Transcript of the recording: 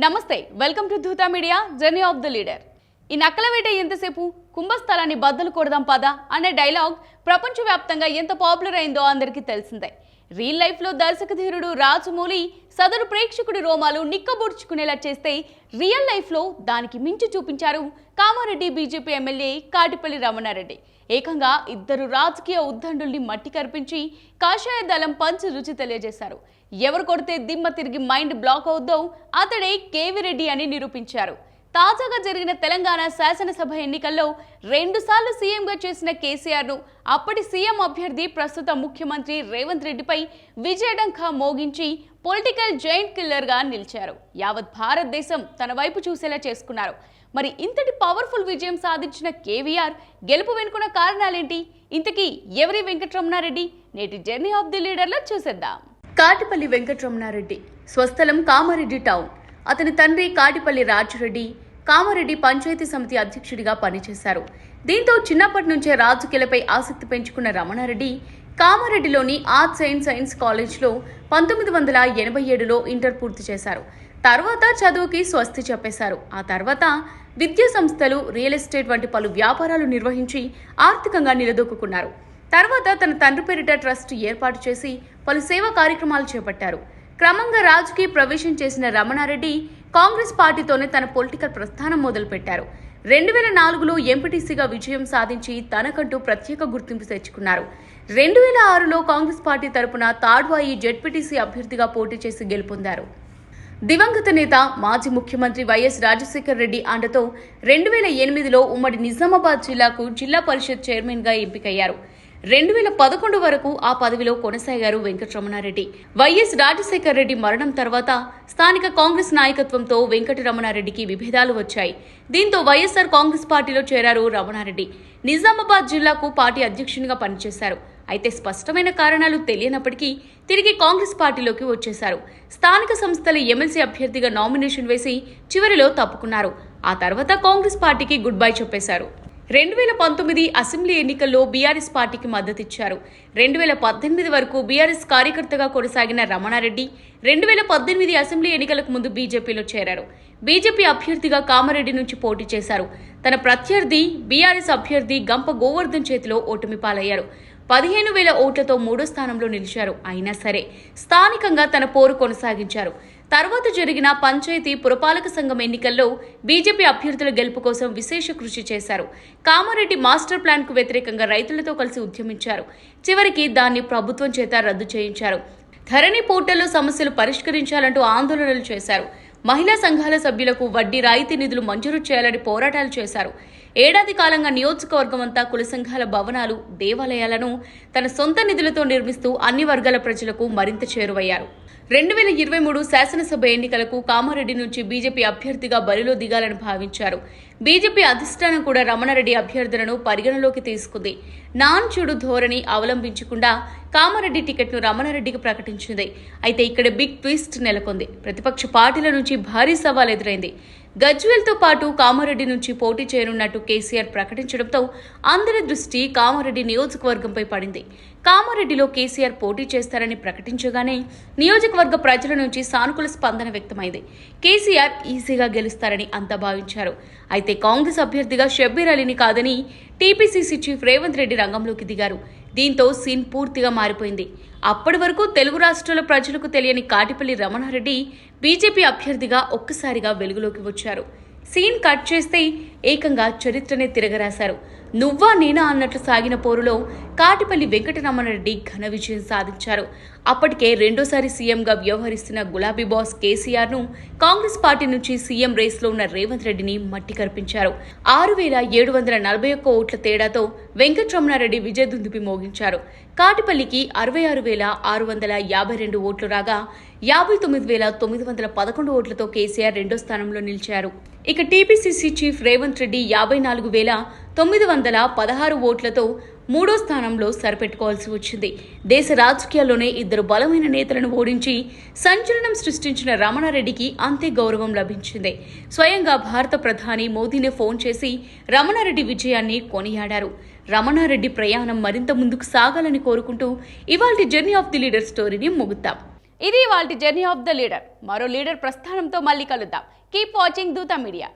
నమస్తే, welcome to ధూతా media journey of the leader. ఈ నక్కల వేట ఎంతసేపు, కుంభస్థలాన్ని బద్దలు కొడదాం పదా అనే డైలాగ్ ప్రపంచవ్యాప్తంగా ఎంత పాపులర్ అయిందో అందరికీ తెలిసిందే. రియల్ లైఫ్లో దర్శక ధీరుడు రాజమౌళి సదరు ప్రేక్షకుడి రోమాలు నిక్కబొడుచుకునేలా చేస్తే, రియల్ లైఫ్లో దానికి మించి చూపించారు కామారెడ్డి బీజేపీ ఎమ్మెల్యే కాటిపల్లి రమణారెడ్డి. ఏకంగా ఇద్దరు రాజకీయ ఉద్దండుల్ని మట్టి కరిపించి కాషాయ దళం పంచి రుచి తెలియజేశారు. ఎవరు కొడితే దిమ్మ తిరిగి మైండ్ బ్లాక్ అవుద్దో అతడే కేవీ రెడ్డి అని నిరూపించారు. తాజాగా జరిగిన తెలంగాణ శాసనసభ ఎన్నికల్లో 2 సార్లు సీఎంగా చేసిన కేసీఆర్ను అప్పటి సీఎం అభ్యర్థి ప్రస్తుత ముఖ్యమంత్రి రేవంత్ రెడ్డిపై విజయడంకా మోగించి పొలిటికల్ జైంట్ కిల్లర్గా నిలిచారు. యావత్ భారతదేశం తన వైపు చూసేలా చేసుకున్నారు. మరి ఇంతటి పవర్ఫుల్ విజయం సాధించిన కేవీఆర్ గెలుపు వెనుకున్న కారణాలేంటి? ఇంతకీ ఎవరి వెంకటరమణారెడ్డి? నేటి జర్నీ ఆఫ్ ది లీడర్లో చూసేద్దాం. కాటిపల్లి వెంకటరమణారెడ్డి స్వస్థలం కామారెడ్డి టౌన్. అతని తండ్రి కాటిపల్లి రాజురెడ్డి కామారెడ్డి పంచాయతీ సమితి అధ్యక్షుడిగా పనిచేశారు. దీంతో చిన్నప్పటి నుంచే రాజకీయాలపై ఆసక్తి పెంచుకున్న రమణారెడ్డి కామారెడ్డిలోని ఆర్ట్స్ అండ్ సైన్స్ కాలేజ్లో 1987లో ఇంటర్ పూర్తి చేశారు. తర్వాత చదువుకి స్వస్తి చెప్పేశారు. ఆ తర్వాత విద్యా సంస్థలు, రియల్ ఎస్టేట్ వంటి పలు వ్యాపారాలు నిర్వహించి ఆర్థికంగా నిలదొక్కున్నారు. తర్వాత తన తండ్రి పేరిట ట్రస్ట్ ఏర్పాటు చేసి పలు సేవా కార్యక్రమాలు చేపట్టారు. క్రమంగా రాజకీయ ప్రవేశం చేసిన రమణారెడ్డి కాంగ్రెస్ పార్టీతోనే తన పొలిటికల్ ప్రస్థానం మొదలుపెట్టారు. 2004లో ఎంపీటీసీగా విజయం సాధించి తనకంటూ ప్రత్యేక గుర్తింపు తెచ్చుకున్నారు. 2006లో కాంగ్రెస్ పార్టీ తరపున తాడ్వాయి జెడ్పీటీసీ అభ్యర్థిగా పోటీ చేసి గెలుపొందారు. దివంగత నేత మాజీ ముఖ్యమంత్రి వైఎస్ రాజశేఖర్ రెడ్డి అండతో 2008లో ఉమ్మడి నిజామాబాద్ జిల్లాకు జిల్లా పరిషత్ చైర్మన్గా ఎంపికయ్యారు. 2011 వరకు ఆ పదవిలో కొనసాగారు వెంకటరమణారెడ్డి. వైఎస్ రాజశేఖర్ రెడ్డి మరణం తర్వాత స్థానిక కాంగ్రెస్ నాయకత్వంతో వెంకటరమణారెడ్డికి విభేదాలు వచ్చాయి. దీంతో వైఎస్ఆర్ కాంగ్రెస్ పార్టీలో చేరారు రమణారెడ్డి. నిజామాబాద్ జిల్లాకు పార్టీ అధ్యక్షునిగా పనిచేశారు. అయితే స్పష్టమైన కారణాలు తెలియనప్పటికీ తిరిగి కాంగ్రెస్ పార్టీలోకి వచ్చేశారు. స్థానిక సంస్థల ఎమ్మెల్సీ అభ్యర్థిగా నామినేషన్ వేసి చివరిలో తప్పుకున్నారు. ఆ తర్వాత కాంగ్రెస్ పార్టీకి గుడ్ బై చెప్పేశారు. 2019 అసెంబ్లీ ఎన్నికల్లో బీఆర్ఎస్ పార్టీకి మద్దతిచ్చారు. 2018 వరకు బీఆర్ఎస్ కార్యకర్తగా కొనసాగిన రమణారెడ్డి 2018 అసెంబ్లీ ఎన్నికలకు ముందు బీజేపీలో చేరారు. బీజేపీ అభ్యర్థిగా కామారెడ్డి నుంచి పోటీ చేశారు. తన ప్రత్యర్థి బీఆర్ఎస్ అభ్యర్థి గంప గోవర్ధన్ చేతిలో ఓటమి పాలయ్యారు. 15,000 ఓట్లతో 3వ స్థానంలో నిలిచారు. అయినా సరే స్థానికంగా తన పోరు కొనసాగించారు. తర్వాత జరిగిన పంచాయతీ పురపాలక సంఘం ఎన్నికల్లో బీజేపీ అభ్యర్థుల గెలుపు కోసం విశేష కృషి చేశారు. కామారెడ్డి మాస్టర్ ప్లాన్ కు వ్యతిరేకంగా రైతులతో కలిసి ఉద్యమించారు. చివరికి దాన్ని ప్రభుత్వం చేత రద్దు చేయించారు. ధరణి పోర్టల్లో సమస్యలు పరిష్కరించాలంటూ ఆందోళనలు చేశారు. మహిళా సంఘాల సభ్యులకు వడ్డీ రాయితీ నిధులు మంజూరు చేయాలని పోరాటాలు చేశారు. ఏడాది కాలంగా నియోజకవర్గం అంతా కుల సంఘాల భవనాలు, దేవాలయాలను తన సొంత నిధులతో నిర్మిస్తూ అన్ని వర్గాల ప్రజలకు మరింత చేరువయ్యారు. 2023 శాసనసభ ఎన్నికలకు కామారెడ్డి నుంచి బీజేపీ అభ్యర్థిగా బరిలో దిగాలని భావించారు. బీజేపీ అధిష్టానం కూడా రమణారెడ్డి అభ్యర్థులను పరిగణలోకి తీసుకుంది. నాన్చుడు ధోరణి అవలంబించకుండా కామారెడ్డి టికెట్ను రమణారెడ్డికి ప్రకటించింది. అయితే ఇక్కడ బిగ్ ట్విస్ట్ నెలకొంది. ప్రతిపక్ష పార్టీల నుంచి భారీ సవాల్ ఎదురైంది. గజ్వేల్తో పాటు కామారెడ్డి నుంచి పోటీ చేయనున్నట్టు కేసీఆర్ ప్రకటించడంతో అందరి దృష్టి కామారెడ్డి నియోజకవర్గంపై పడింది. కామారెడ్డిలో కేసీఆర్ పోటీ చేస్తారని ప్రకటించగానే నియోజకవర్గ ప్రజల నుంచి సానుకూల స్పందన వ్యక్తమైంది. కేసీఆర్ ఈజీగా గెలుస్తారని అంతా భావించారు. అయితే కాంగ్రెస్ అభ్యర్థిగా షబ్బీర్ అలీని కాదని టీపీసీసీ చీఫ్ రేవంత్ రెడ్డి రంగంలోకి దిగారు. దీంతో సీన్ పూర్తిగా మారిపోయింది. అప్పటి వరకు తెలుగు రాష్ట్రాల ప్రజలకు తెలియని కాటిపల్లి రమణారెడ్డి బీజేపీ అభ్యర్థిగా ఒక్కసారిగా వెలుగులోకి వచ్చారు. సీన్ కట్ చేస్తే ఏకంగా చరిత్రనే తిరగరాశారు. నువ్వా నేనా అన్నట్లు సాగిన పోరులో కాటిపల్లి వెంకటరమణారెడ్డి ఘన విజయం సాధించారు. అప్పటికే రెండోసారి సీఎంగా వ్యవహరిస్తున్న గులాబీ బాస్ కేసీఆర్ను కాంగ్రెస్ పార్టీ నుంచి సీఎం రేస్లో ఉన్న రేవంత్ రెడ్డిని మట్టి కర్పించారు. 6,741 ఓట్ల తేడాతో వెంకటరమణారెడ్డి విజయదుందుబి మోగించారు. కాటిపల్లికి 66,652 ఓట్లు రాగా 59,911 ఓట్లతో కేసీఆర్ రెండో స్థానంలో నిలిచారు. ఇక టీపీసీసీ చీఫ్ రేవంత్ రెడ్డి 54,916 ఓట్లతో మూడో స్థానంలో సరిపెట్టుకోవాల్సి వచ్చింది. దేశ రాజకీయాల్లోనే ఇద్దరు బలమైన నేతలను ఓడించి సంచలనం సృష్టించిన రమణారెడ్డికి అంతే గౌరవం లభించింది. స్వయంగా భారత ప్రధాని మోదీనే ఫోన్ చేసి రమణారెడ్డి విజయాన్ని కొనియాడారు. రమణారెడ్డి ప్రయాణం మరింత ముందుకు సాగాలని కోరుకుంటూ ఇవాల్టి జర్నీ ఆఫ్ ది లీడర్ స్టోరీని ముగిద్దాం. ఇది వాళ్ళ జర్నీ ఆఫ్ ద లీడర్. మరో లీడర్ ప్రస్థానంతో మళ్ళీ కలుద్దాం. కీప్ వాచింగ్ దూత మీడియా.